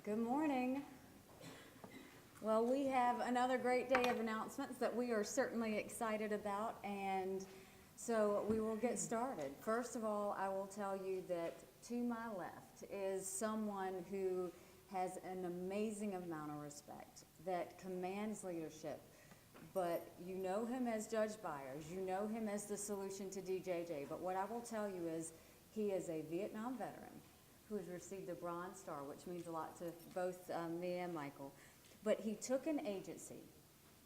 Good morning. Well, we have another great day of announcements that we are certainly excited about, and so we will get started. First of all, I will tell you that to my left is someone who has an amazing amount of respect, that commands leadership, but you know him as Judge Byers, you know him as the solution to DJJ, but what I will tell you is he is a Vietnam veteran who has received a Bronze Star, which means a lot to both me and Michael. But he took an agency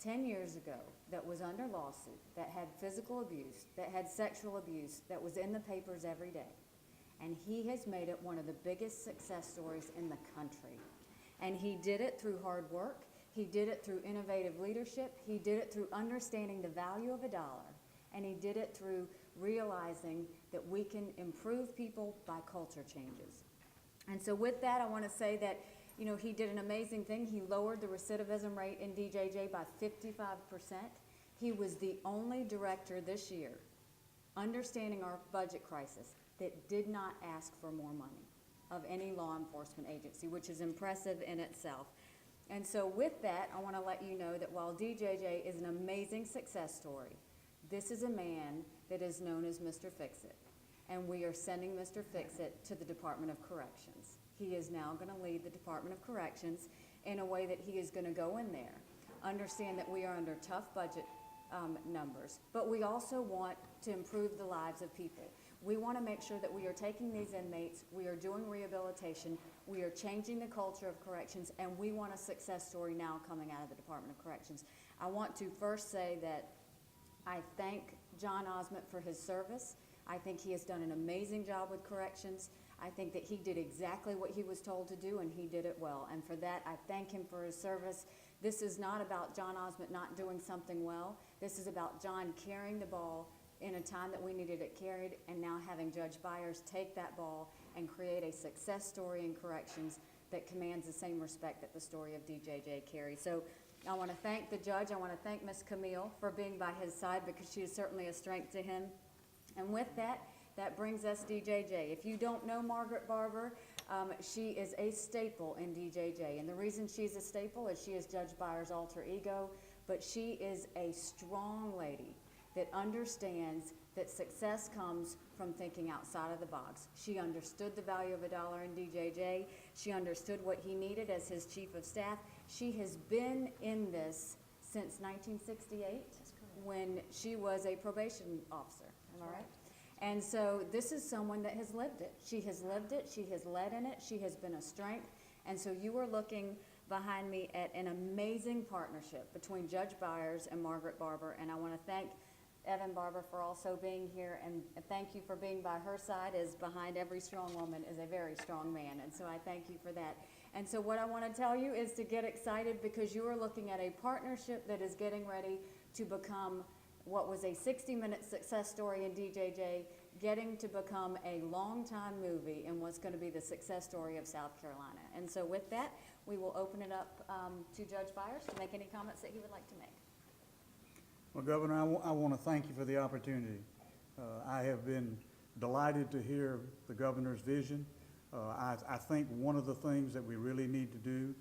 10 years ago that was under lawsuit, that had physical abuse, that had sexual abuse, that was in the papers every day. And he has made it one of the biggest success stories in the country. And he did it through hard work. He did it through innovative leadership. He did it through understanding the value of a dollar. And he did it through realizing that we can improve people by culture changes. And so with that, I want to say that, you know, he did an amazing thing. He lowered the recidivism rate in DJJ by 55%. He was the only director this year, understanding our budget crisis, that did not ask for more money of any law enforcement agency, which is impressive in itself. And so with that, I want to let you know that while DJJ is an amazing success story, this is a man that is known as Mr. Fix-It. And we are sending Mr. Fix-It to the Department of Corrections. He is now going to lead the Department of Corrections in a way that he is going to go in there, understand that we are under tough budget numbers, but we also want to improve the lives of people. We want to make sure that we are taking these inmates, we are doing rehabilitation, we are changing the culture of corrections, and we want a success story now coming out of the Department of Corrections. I want to first say that I thank John Osment for his service. I think he has done an amazing job with corrections. I think that he did exactly what he was told to do, and he did it well. And for that, I thank him for his service. This is not about John Osment not doing something well. This is about John carrying the ball in a time that we needed it carried, and now having Judge Byers take that ball and create a success story in corrections that commands the same respect that the story of DJJ carries. So I want to thank the judge. I want to thank Ms. Camille for being by his side, because she is certainly a strength to him. And with that, that brings us DJJ. If you don't know Margaret Barber, she is a staple in DJJ. And the reason she's a staple is she is Judge Byers' alter ego, but she is a strong lady that understands that success comes from thinking outside of the box. She understood the value of a dollar in DJJ. She understood what he needed as his chief of staff. She has been in this since 1968 when she was a probation officer. Am I right? And so this is someone that has lived it. She has lived it. She has led in it. She has been a strength. And so you are looking behind me at an amazing partnership between Judge Byers and Margaret Barber. And I want to thank Evan Barber for also being here, and thank you for being by her side, as behind every strong woman is a very strong man. And so I thank you for that. And so what I want to tell you is to get excited, because you are looking at a partnership that is getting ready to become what was a 60-minute success story in DJJ, getting to become a long-time movie in what's going to be the success story of South Carolina. And so with that, we will open it up to Judge Byers to make any comments that he would like to make. Well, Governor, I want to thank you for the opportunity. I have been delighted to hear the Governor's vision. I think one of the things that we really need to do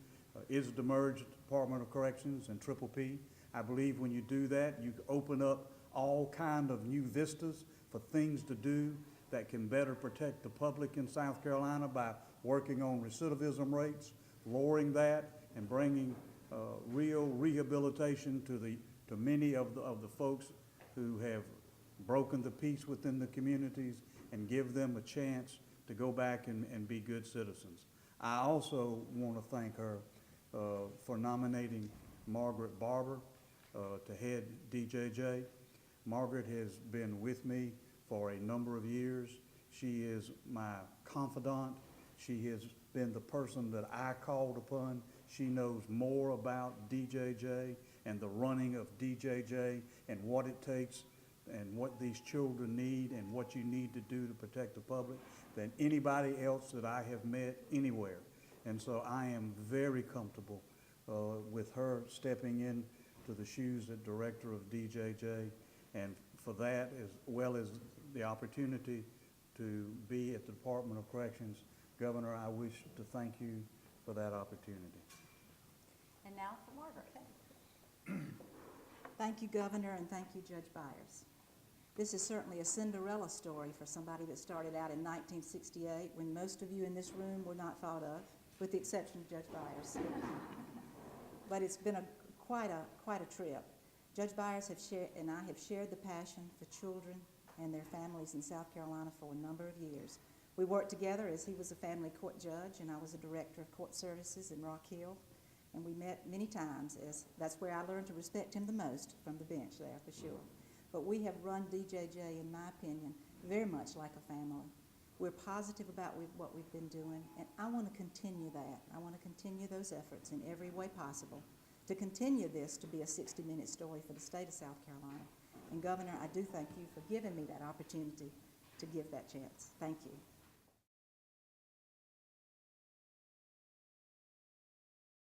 is to merge the Department of Corrections and Triple P. I believe when you do that, you open up all kind of new vistas for things to do that can better protect the public in South Carolina by working on recidivism rates, lowering that, and bringing real rehabilitation to many of the folks who have broken the peace within the communities, and give them a chance to go back and be good citizens. I also want to thank her for nominating Margaret Barber to head DJJ. Margaret has been with me for a number of years. She is my confidant. She has been the person that I called upon. She knows more about DJJ and the running of DJJ and what it takes and what these children need and what you need to do to protect the public than anybody else that I have met anywhere. And so I am very comfortable with her stepping in to the shoes of director of DJJ, and for that, as well as the opportunity to be at the Department of Corrections. Governor, I wish to thank you for that opportunity. And now for Margaret. Thank you, Governor, and thank you, Judge Byers. This is certainly a Cinderella story for somebody that started out in 1968 when most of you in this room were not thought of, with the exception of Judge Byers. But it's been quite a trip. Judge Byers and I have shared the passion for children and their families in South Carolina for a number of years. We worked together as he was a family court judge and I was a director of court services in Rock Hill. And we met many times, as that's where I learned to respect him the most, from the bench there, for sure. But we have run DJJ, in my opinion, very much like a family. We're positive about what we've been doing, and I want to continue that. I want to continue those efforts in every way possible to continue this to be a 60-minute story for the state of South Carolina. And Governor, I do thank you for giving me that opportunity to give that chance. Thank you.